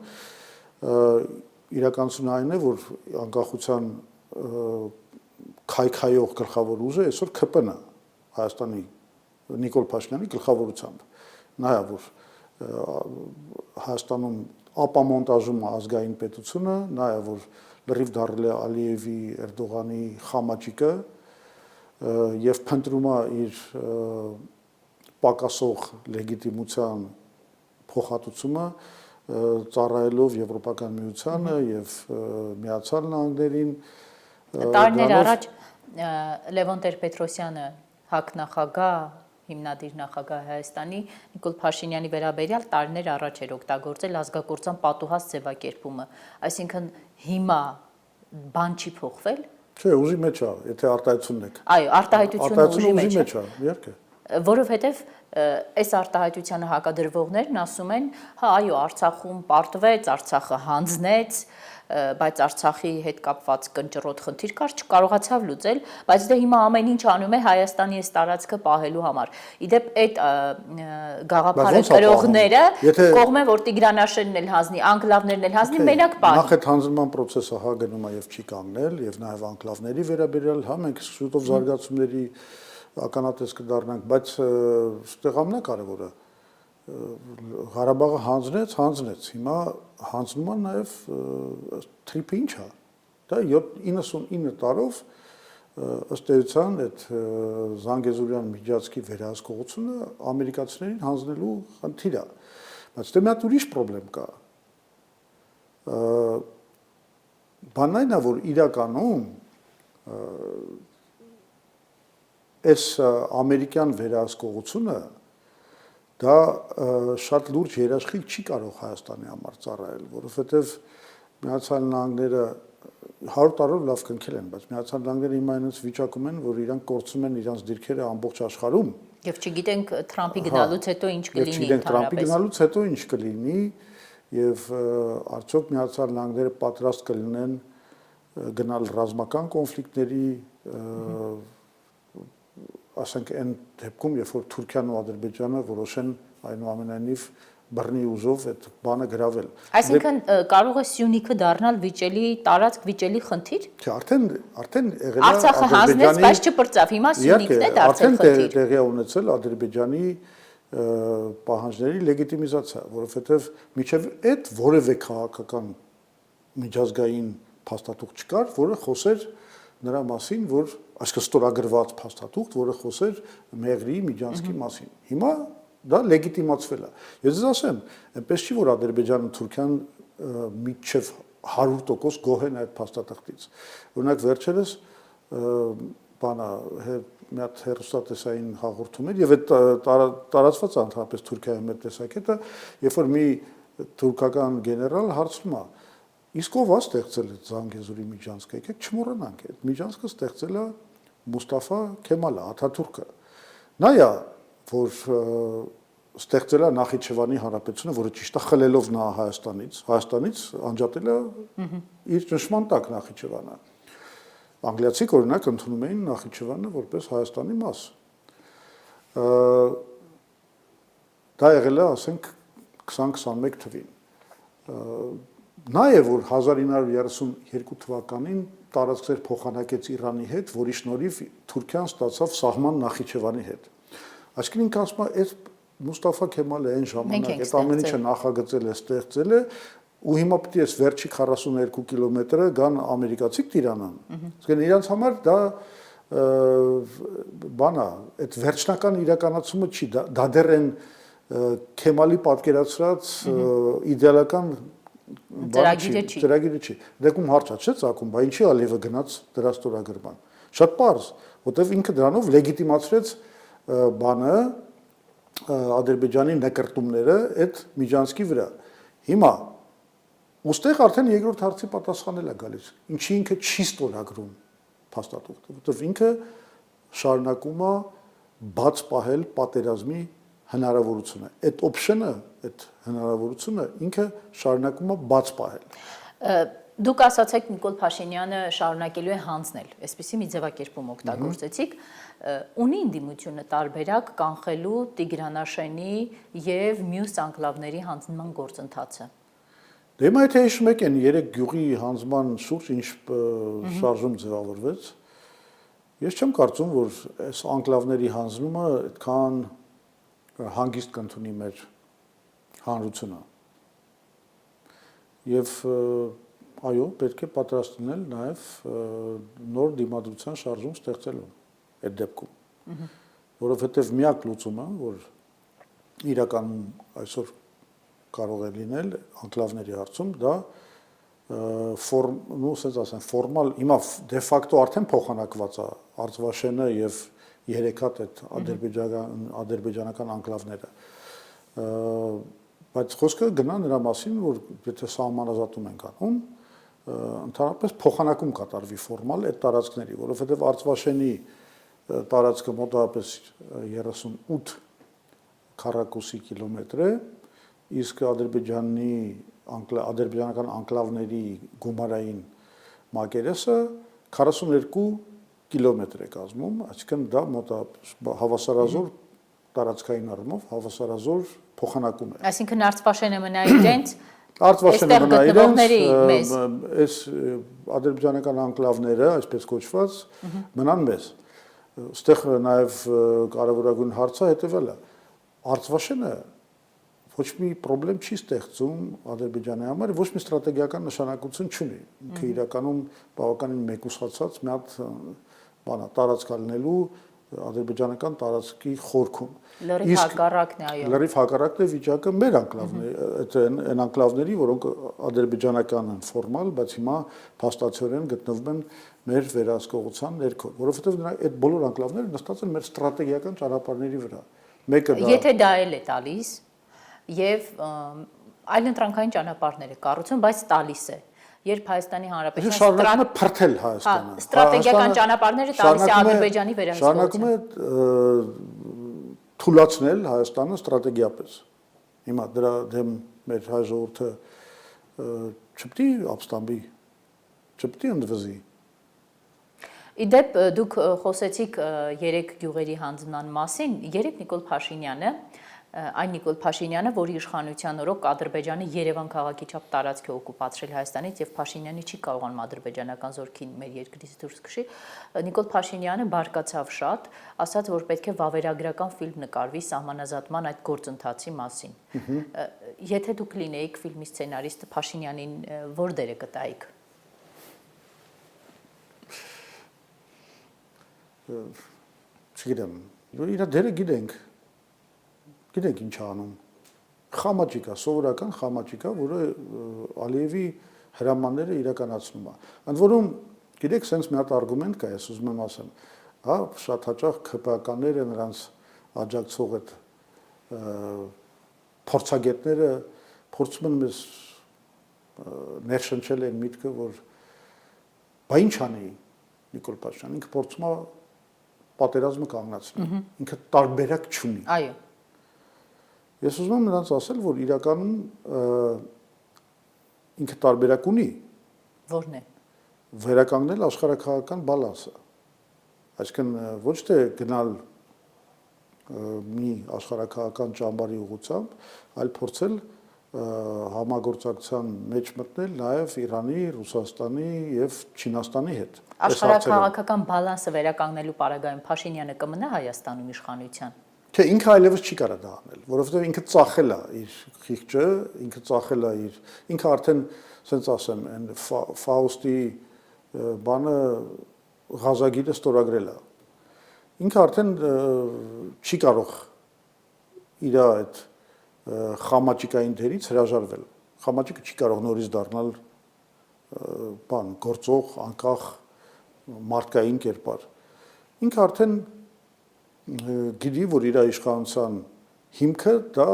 իրականությունը այն է, որ անկախության քայքայող գլխավոր ուժը այսօր ԿՊՆ-ը, Հայաստանի Նիկոլ Փաշինյանի գլխավորությամբ, նայա որ Հայաստանում ապամոնտաժում ազգային պետությունը, նայա որ լրիվ դարել է Ալիևի, Էրդողանի խամաճիկը եւ փնտրում է իր պակասող լեգիտիմության փոխհատուցումը ծառայելով Եվրոպական միությանը եւ Միացյալ Նահանգներին տարիներ առաջ Լևոն Տեր-Պետրոսյանը ՀԱԿ նախագահ հիմնադիր նախագահ Հայաստանի Նիկոլ Փաշինյանի վերաբերյալ տարիներ առաջ էր օգտագործել ազգակործան պատուհաս ձևակերպումը, այսինքն հիմա բան չի փոխվել։ Չէ, ուժի մեջ է, եթե արտահայտությունն եք։ Այո, արտահայտությունը ուժի մեջ է, իհարկե։ Որովհետև այս արտահայտությանը հակադրվողներն ասում են, հա, այո, Արցախում պարտվեց, Արցախը հանձնեց, բայց Արցախի հետ կապված կնճռոտ խնդիր կար, չկարողացավ լուծել, բայց դե հիմա ամեն ինչ անում է Հայաստանի այս տարածքը պահելու համար։ Իդեպ այդ գաղափարը կրողները կողմ են, որ Տիգրանաշենն էլ հանձնի, անկլավներն էլ հանձնի, մենակ պահի։ Նախ այդ հանձնման process-ը հա գնում է եւ չի կանգնել, եւ նաեւ անկլավների վերաբերյալ, հա մենք շուտով զարգացումների ականատես կդառնանք, բայց այստեղ ամենակարևորը Ղարաբաղը հանձնեց, հիմա հանձնում է նաև թրիփը ինչ է, դա 99 տարով ըստ էության այդ Զանգեզուրյան միջանցքի վերահսկողությունը ամերիկացիներին հանձնելու խնդիր է, բայց դե մի հատ ուրիշ խնդրեմ կա, բանն այն է, որ իրականում այս ամերիկյան վերահսկողությունը դա շատ լուրջ երաշխիք չի կարող Հայաստանի համար ծառայել, որովհետև Միացյալ Նահանգները 100 տարով լավ կնքել են, բայց Միացյալ Նահանգները հիմա այնպես վիճակում են, որ իրանք կորցնում են իրանք դիրքերը ամբողջ աշխարհում։ Եվ չգիտենք Թրամփի գնալուց հետո ինչ կլինի։ Չգիտենք Թրամփի գնալուց հետո ինչ կլինի, եւ արդյոք Միացյալ Նահանգները պատրաստ կլինեն գնալ ռազմական կոնֆլիկտների ասենք այն դեպքում, երբ որ Թուրքիան ու Ադրբեջանը որոշեն այնուամենայնիվ բռնի ուժով այդ բանը գրավել։ Այսինքն կարող է Սյունիքը դառնալ վիճելի տարածք, վիճելի խնդիր։ Չէ, արդեն եղել է Արցախը հանձնեց, բայց չպրծավ, հիմա Սյունիքն է դարձել խնդիր։ Արդեն տեղի է ունեցել Ադրբեջանի պահանջների լեգիտիմիզացիա, որովհետև միջև այդ որևէ քաղաքական միջազգային փաստաթուղթ չկար, որը խոսեր նրա մասին, որ այսինքն ստորագրված փաստաթուղթ, որը խոսեր Մեղրիի միջանցքի մասին։ Հիմա դա լեգիտիմացվել է։ Ես ձեզ ասեմ, այնպես չի, որ Ադրբեջանը Թուրքիան միջև 100% գոհ են այդ փաստաթղթից։ Օրինակ վերջերս բանա մի հատ հեռուստատեսային հաղորդում էր եւ այդ տարածված ընդհանրապես Թուրքիայում այդ տեսակետը, երբ որ մի թուրքական գեներալ հարցնում է իսկ ով է ստեղծել այդ Զանգեզուրի միջանցքը, եկեք չմոռանանք, այդ միջանցքը ստեղծել է Մուստաֆա Քեմալը, Աթաթուրքը։ Նա է, որ ստեղծել է Նախիջևանի հանրապետությունը, որը ճիշտ է խլելով նա Հայաստանից անջատել է իր ճնշման տակ Նախիջևանը։ Անգլիացիք օրինակ ընդունում էին Նախիջևանը որպես Հայաստանի մաս։ Դա եղել է, ասենք 2021 թվին։ Նաև որ 1932 թվականին տարածքներ փոխանակեց Իրանի հետ, որի շնորհիվ Թուրքիան ստացավ սահման Նախիջևանի հետ։ Այսինքն ինքը ասում է, այդ Մուստաֆա Քեմալը այն ժամանակ այդ ամեն ինչը նախագծել է, ստեղծել է, ու հիմա պետք է այս վերջի 42 կիլոմետրը գան ամերիկացիք տիրանան։ Այսինքն իրանց համար դա բան է, այդ վերջնական իրականացումը չի, դա դեռ են Քեմալի պատկերացրած իդեալական ծրագիրը չի։ Դեպքում հարց է, չէ՞ ցակում, բա ինչի Ալիևը գնաց դրա ստորագրման։ Շատ պարզ, որտեվ ինքը դրանով լեգիտիմացրեց բանը Ադրբեջանի նկարտումները այդ միջանցքի վրա։ Հիմա ուստեղ արդեն երկրորդ հարցի պատասխանել է գալիս։ Ինչի ինքը չի ստորագրում փաստաթուղթը, որտեվ ինքը շարունակում է բաց պահել պատերազմի հնարավորությունը։ Այդ օպշնը, այդ հնարավորությունը ինքը շարունակում է բաց պահել։ Դուք ասացեք Նիկոլ Փաշինյանը շարունակելու է հանձնել, այսպեսի մի ձևակերպում օգտագործեցիք, ունի ընդդիմությունը տարբերակ կանխելու Տիգրանաշենի եւ մյուս անկլավների հանձնման գործընթացը։ Դե հիմա եթե հիշում եք այն 3 գյուղի հանձնման շուրջ ինչ շարժում ձևավորվեց, ես չեմ կարծում, որ այս անկլավների հանձնումը այդքան հանգիստ կընդունի մեր հանրությունը։ Եվ այո, պետք է պատրաստ լինել նաև նոր դիմադրության շարժում ստեղծելու այդ դեպքում, որովհետև միակ լուծումը, որ իրականում այսօր կարող է լինել անկլավների հարցում, դա ֆորմալ, հիմա դե ֆակտո արդեն փոխանակված է Արցվաշենը եւ 3 հատ այդ ադրբեջանական անկլավները, բայց խոսքը գնա նրա մասին, որ եթե սահմանազատում ենք անում, ընդհանրապես փոխանակում կատարվի ֆորմալ այդ տարածքների, որովհետեւ Արցվաշենի տարածքը մոտավորապես 38 քառակուսի կիլոմետր է, իսկ ադրբեջանական անկլավների գումարային մակերեսը 42 կիլոմետր է կազմում, այսինքն դա մոտավորապես հավասարազոր տարածքային առումով հավասարազոր փոխանակում է։ Այսինքն Արցվաշենը մնա իրենց, Արցվաշենը մնա իրենց, այս ադրբեջանական անկլավները, այսպես կոչված, մնան մեզ։ Այստեղ նաև կարևորագույն հարցը հետևելը։ Արցվաշենը ոչ մի խնդրեմ չի ստեղծում Ադրբեջանի համար, ոչ մի ստրատեգիական նշանակություն չունի։ Ինքը իրականում բավականին մեկուսացած մի հատ բան է, տարածք լինելու ադրբեջանական տարածքի խորքում։ Լրիվ հակառակն է, այո։ Լրիվ հակառակն է վիճակը մեր այն անկլավների, որոնք ադրբեջանական են ֆորմալ, բայց հիմա փաստացիորեն գտնվում են մեր վերահսկողության ներքո, որովհետև այդ բոլոր անկլավները նստած են մեր ստրատեգիական ճանապարհների վրա։ Մեկը դա Եթե դա էլ է տալիս եւ այլընտրանքային ճանապարհներ է կառուցում, բայց տալիս է։ Երբ Հայաստանի Հանրապետությունը շարունակում է փրթել Հայաստանը, ստրատեգիական ճանապարհները տալիս է Ադրբեջանի շարունակում է թուլացնել Հայաստանը ստրատեգիապես։ Հիմա դրա դեմ մեր հայ ժողովուրդը չպետք է ապստամբի, չպետք է ընդվզի։ Իդեպ դուք խոսեցիք 3 գյուղերի հանձնման մասին, երեք Նիկոլ Փաշինյանը, այն Նիկոլ Փաշինյանը, որի իշխանության օրոք Ադրբեջանը Երևան քաղաքի չափ տարածք է օկուպացրել Հայաստանից եւ Փաշինյանը չի կարողանում ադրբեջանական զորքին մեր երկրից դուրս քշի, Նիկոլ Փաշինյանը բարկացավ շատ, ասաց, որ պետք է վավերագրական ֆիլմ նկարվի սահմանազատման այդ գործընթացի մասին։ Եթե դուք լինեիք ֆիլմի սցենարիստը, Փաշինյանին որ դերը կտայիք։ Չգիտեմ, իր դերը գիտենք ինչ անում։ Խամաճիկա, սովորական խամաճիկա, որը Ալիևի հրամանները իրականացնում է։ Ընդ որում, գիտեք, sense մի հատ արգումենտ կա, ես ուզում եմ ասեմ, հա, շատ հաճախ ԿՊԱ-ականները նրանց աջակցող այդ փորձագետները փորձում են մեզ ներշնչել այն միտքը, որ բա ինչ անի Նիկոլ Փաշինյանը, ինքը փորձում է պատերազմը կանգնացնել, ինքը տարբերակ չունի։ Այո։ Ես ուզում եմ նրանց ասել, որ իրականում ինքը տարբերակ ունի։ Որն է։ Վերականգնել աշխարհաքաղաքական բալանսը։ Այսինքն ոչ թե գնալ մի աշխարհաքաղաքական ճամբարի ուղղությամբ, այլ փորձել համագործակցության մեջ մտնել նաև Իրանի, Ռուսաստանի եւ Չինաստանի հետ։ Աշխարհաքաղաքական բալանսը վերականգնելու պարագայում Փաշինյանը կմնա Հայաստանում իշխանության։ Չէ, ինքը այլևս չի կարող դա անել, որովհետեւ ինքը ծախել է իր խիղճը, ինքը ծախել է ինքը արդեն, ասենց ասեմ, այն Ֆաուստի բանը ղազագիրը ստորագրել է։ Ինքը արդեն չի կարող իր այդ խամաճիկային դերից հրաժարվել։ Խամաճիկը չի կարող նորից դառնալ բան գործող, անկախ մարդկային կերպար։ Ինքը արդեն գիտի, որ իր իշխանության հիմքը դա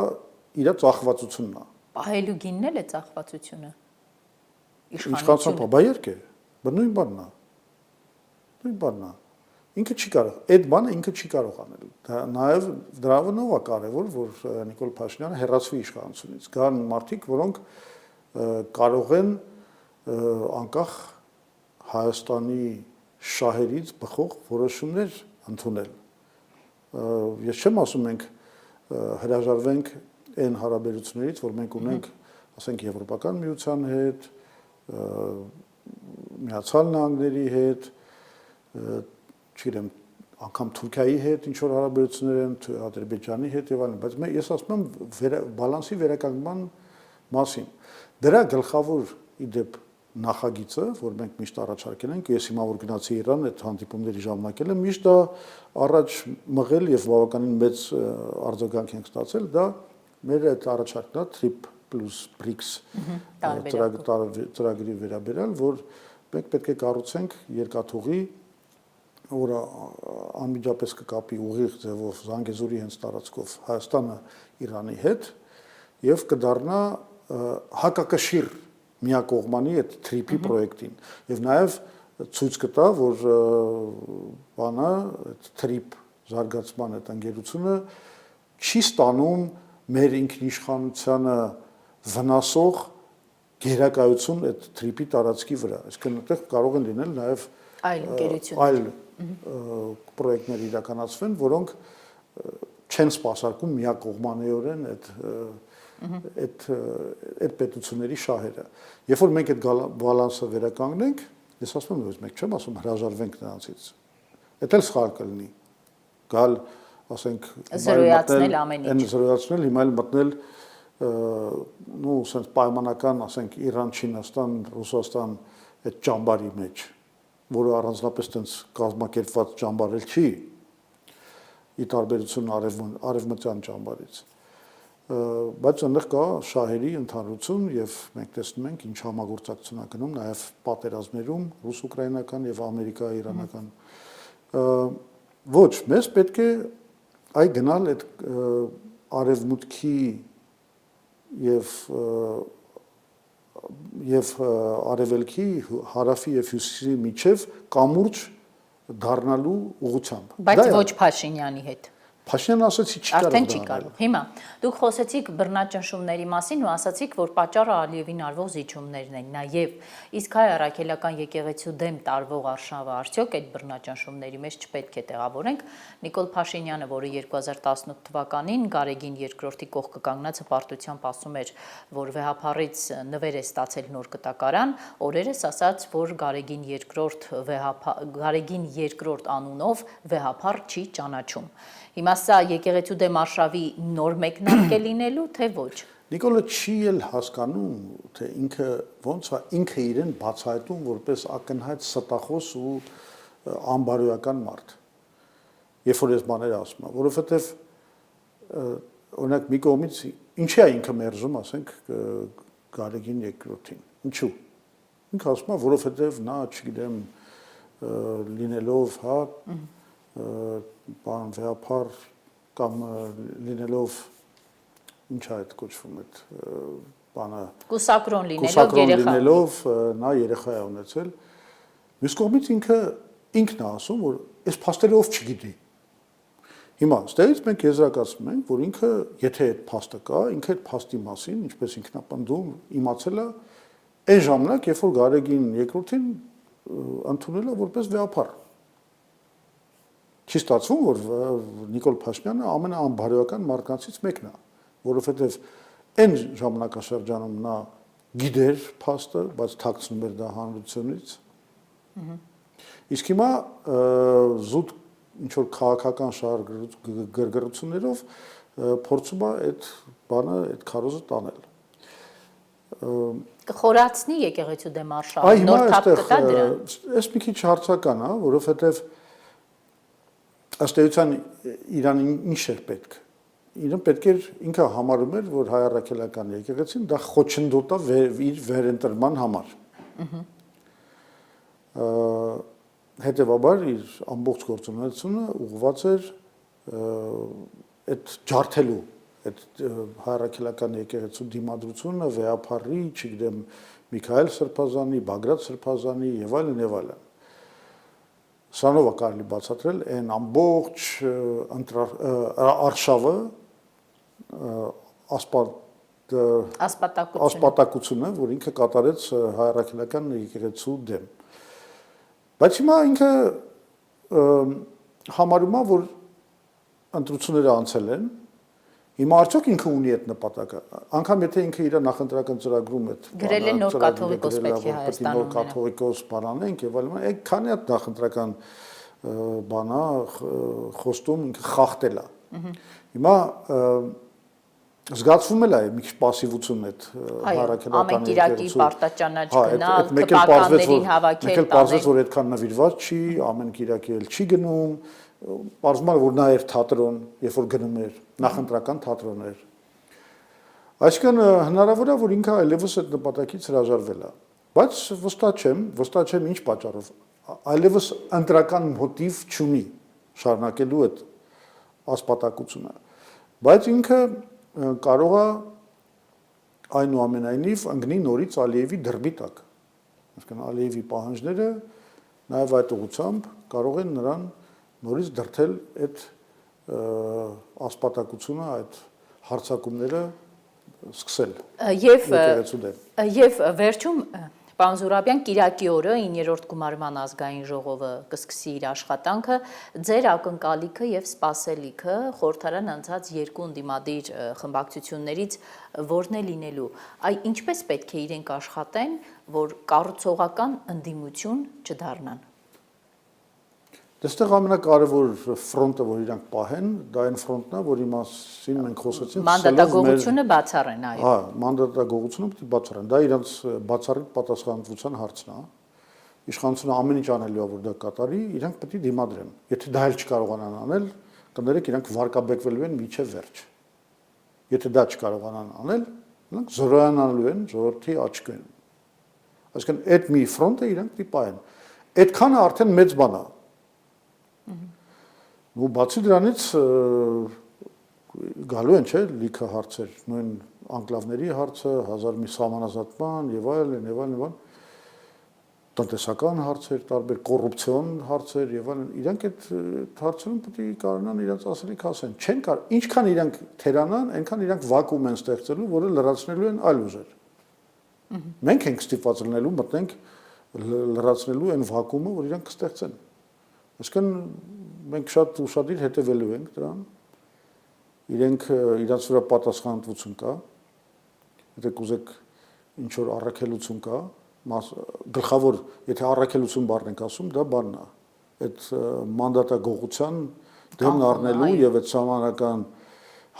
իր ծախվածությունն է։ Պահելու գինն էլ է ծախվածությունը։ Իշխանության բայերք է, նույն բանն է։ Նույն բանն է։ Ինքը չի կարող, այդ բանը ինքը չի կարող անել։ Դա նաև դրանով է կարևոր, որ Նիկոլ Փաշինյանը հեռացվի իշխանությունից։ Կան մարդիկ, որոնք կարող են անկախ Հայաստանի շահերից բխող որոշումներ ընդունել։ Ես չեմ ասում մենք հրաժարվենք այն հարաբերություններից, որ մենք ունենք, ասենք, Եվրոպական միության հետ, Միացյալ Նահանգների հետ, չգիտեմ, անգամ Թուրքիայի հետ ինչ որ հարաբերություններ են, Ադրբեջանի հետ եւ այլն, բայց ես ասում եմ բալանսի վերականգնման մասին։ Դրա գլխավոր իդեպ նախագիծը, որ մենք միշտ առաջարկել ենք, ես հիմա որ գնացի Իրան, այդ հանդիպումների ժամանակել եմ, միշտ դա առաջ մղել եւ բավականին մեծ արձագանք ենք ստացել, դա մեր այդ առաջարկն է TRIP plus BRICS ծրագրի վերաբերյալ, որ մենք պետք է կառուցենք երկաթուղի, որը անմիջապես կկապի ուղիղ ձևով Զանգեզուրի հենց տարածքով Հայաստանը Իրանի հետ եւ կդառնա հակակշիռ միակողմանի այդ TRIP-ի պրոյեկտին եւ նաեւ ցույց կտա, որ բանը այդ TRIP զարգացման այդ ընկերությունը չի ստանում մեր ինքնիշխանությանը վնասող գերակայություն այդ TRIP-ի տարածքի վրա։ Այսինքն այդտեղ կարող են լինել նաեւ այլ ընկերություններ, այլ պրոյեկտներ իրականացվեն, որոնք չեն սպասարկում միակողմանիորեն այդ պետությունների շահերը։ Երբ որ մենք այդ բալանսը վերականգնենք, ես ասում եմ, մենք չեմ ասում հրաժարվենք նրանցից։ Դա էլ սխալ կլինի։ Գալ, ասենք, զրոյացնել ամեն ինչ։ Այն զրոյացնել, հիմա էլ մտնել նո, ասենք պայմանական, ասենք Իրան, Չինաստան, Ռուսաստան այդ ճամբարի մեջ, որը առանձնապես տենց կազմակերպված ճամբար չի, ի տարբերություն արևմտյան ճամբարից։ Բայց այնտեղ կա շահերի ընդհանրություն եւ մենք տեսնում ենք ինչ համագործակցություն է գնում նաեւ պատերազմներում ռուս-ուկրաինական եւ ամերիկա-իրանական ոչ մեզ պետք է այ գնալ այդ արևմուտքի եւ արևելքի հարավի եւ հյուսիսի միջև կամուրջ դառնալու ուղղությամբ։ Բայց ոչ Փաշինյանի հետ։ Փաշինյանը ասացի չի կարող։ Արդեն չի կարող։ Հիմա դուք խոսեցիք բռնաճնշումների մասին ու ասացիք, որ պատճառը Ալիևին արվող զիջումներն են։ Նաև իսկ հայ առաքելական եկեղեցու դեմ տարվող արշավը արդյոք այդ բռնաճնշումների մեջ չպետք է տեղավորենք։ Նիկոլ Փաշինյանը, որը 2018 թվականին Գարեգին II-ի կողքը կանգնած հպարտությամբ ասում էր, որ վեհափառից նվեր է ստացել նոր կտակարան, օրերս ասաց, որ Գարեգին II անունով վեհափառ չի ճանաչում։ Հիմա սա եկեղեցու դեմ արշավի նոր մեկնարկ է լինելու, թե ոչ։ Նիկոլը չի էլ հասկանում, թե ինքը ոնց է ինքը իրեն բացահայտում որպես ակնհայտ ստախոս ու անբարոյական մարդ։ Երբ որ ես բաներ ասում եմ, որովհետև օրինակ մի կողմից ինչի է ինքը մերժում, ասենք Գարեգին II-ին։ Ինչու։ Ինքը ասում է, որովհետև նա, չգիտեմ, լինելով, հա, բան վեհափառ կամ լինելով ինչ է այդ կոչվում այդ բանը կուսակրոն լինելով նա երեխա է ունեցել մյուս կողմից ինքն է ասում որ այս փաստերը ով չգիտի հիմա ստերից մենք եզրակացնում ենք որ ինքը եթե այդ փաստը կա ինքը այդ փաստի մասին ինչպես ինքն է պնդում իմացել է այն ժամանակ երբ որ Գարեգին II-ին ընդունել է որպես վեհափառ Չի ստացվում, որ Նիկոլ Փաշինյանը ամենաանբարոյական մարդկանցից մեկն է, որովհետև այն ժամանակաշրջանում նա գիտեր փաստը, բայց թաքցնում էր դա հանրությունից։ Իսկ հիմա զուտ ինչ որ քաղաքական շահագրգռություններով փորձում է այդ բանը, այդ քարոզը տանել։ Կխորացնի եկեղեցու դեմ արշավը, նոր թափ կտա դրան։ Այս մի քիչ հարցական է, որովհետև ըստ էության Իրանին ինչ էր պետք։ Իրեն պետք էր ինքը համարում էր, որ հայ առաքելական եկեղեցին դա խոչընդոտ է իր վերընտրման համար։ Հետևաբար իր ամբողջ գործունեությունը ուղղված էր այդ ջարդելու այդ հայ առաքելական եկեղեցու դիմադրությունը վեհափառի, չգիտեմ, Միքայել Սրբազանի, Բագրատ Սրբազանի եւ այլն եւ այլն։ Սրանով է կարելի բացատրել այն ամբողջ արշավը ասպար ասպատակությունը, որ ինքը կատարեց հայ-առաքելական եկեղեցու դեմ։ Բայց հիմա ինքը համարում է, որ ընտրությունները անցել են, հիմա արդյոք ինքը ունի այդ նպատակը, անգամ եթե ինքը իր նախընտրական ծրագրում է գրել է նոր կաթողիկոս պետք է Հայաստանում նոր կաթողիկոս բանանենք եւ այլն, այդ քանի հատ նախընտրական բանա խոստում ինքը խախտել է։ Հիմա զգացվում է մի քիչ пассивություն այդ հարակելական ամեն կիրակի պարտաճանաչ գնալ, քպականներին հավաքել, մեկ էլ պարզվեց, որ այդքան նվիրված չի, ամեն կիրակի էլ չի գնում, պարզվում է, որ նա էր թատրոն, երբ որ գնում էր, նախընտրական թատրոն էր։ Այսինքն հնարավոր է, որ ինքը այլևս այդ նպատակից հրաժարվել է, բայց վստահ չեմ ինչ պատճառով, այլևս ընտրական մոտիվ չունի շարունակելու այդ ասպատակությունը, բայց ինքը կարող է այնուամենայնիվ ընկնի նորից Ալիևի դրբի տակ։ Այսինքն Ալիևի պահանջները նաև այդ ուղղությամբ կարող են նրան նորից դրթել այդ ասպատակությունը, այդ հարձակումները սկսել։ Եվ վերջում պարոն Զուրաբյան, կիրակի օրը 9-րդ գումարման ազգային ժողովը կսկսի իր աշխատանքը, ձեր ակնկալիքը եւ սպասելիքը խորհրդարան անցած երկու ընդդիմադիր խմբակցություններից որն է լինելու, ինչպես պետք է իրենք աշխատեն, որ կառուցողական ընդդիմություն չդառնան։ Դստեղ ամենակարևոր ֆրոնտը, որ իրանք պահեն, դա այն ֆրոնտն է, որի մասին մենք խոսեցինք, մանդատագողությունը բացառեն, այո։ Հա, մանդատագողությունը պետք է բացառեն, դա իրանց բացառիկ պատասխանատվության հարցն է։ Իշխանությունը ամեն ինչ անելու է, որ դա կատարի, իրանք պետք է դիմադրեն։ Եթե դա էլ չկարողանան անել, կներեք իրանք վարկաբեկվելու են միջև վերջ։ Եթե դա չկարողանան անել, նրանք զորոյանալու են ժողովրդի աչքին։ Այսինքն այդ մի ֆրոնտը իրանք պետք է պահեն։ Այդքանը արդեն մեծ բան է։ Ու բացի դրանից գալու են, չէ, լիքը հարցեր, նույն անկլավների հարցը, 1000 մի սահմանազատման եւ այլն, տնտեսական հարցեր, տարբեր կոռուպցիոն հարցեր եւ այլն, իրանք այդ հարցերում պետք է կարողանան իրենց ասելիք ասեն։ Չեն կարող, ինչքան իրանք թերանան, այնքան իրանք վակուում են ստեղծելու, որը լրացնելու են այլ ուժեր։ Մենք ենք ստիպված լինելու մտնենք լրացնելու այն վակուումը, որ իրանք կստեղծեն։ Այսինքն մենք շատ ուշադիր հետևելու ենք դրան, իրենց վրա պատասխանատվություն կա, եթե կուզեք ինչ որ առաքելություն կա, գլխավոր, եթե առաքելություն բառն ենք ասում, դա բանն է, այդ մանդատագողության դեմն առնելու եւ այդ սահմանական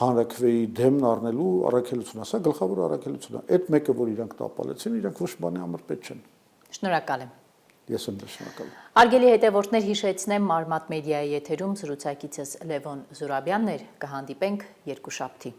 հանրաքվեի դեմն առնելու առաքելությունը, սա գլխավոր առաքելությունն է, այդ մեկը, որ իրանք տապալեցին, իրանք ոչ բանի համար պետք չեն։ Շնորհակալ եմ։ Ես եմ շնորհակալ։ Արգելի հետևորդներ, հիշեցնեմ Մարմատ մեդիայի եթերում զրուցակիցս Լևոն Զուրաբյանն էր, կհանդիպենք երկուշաբթի։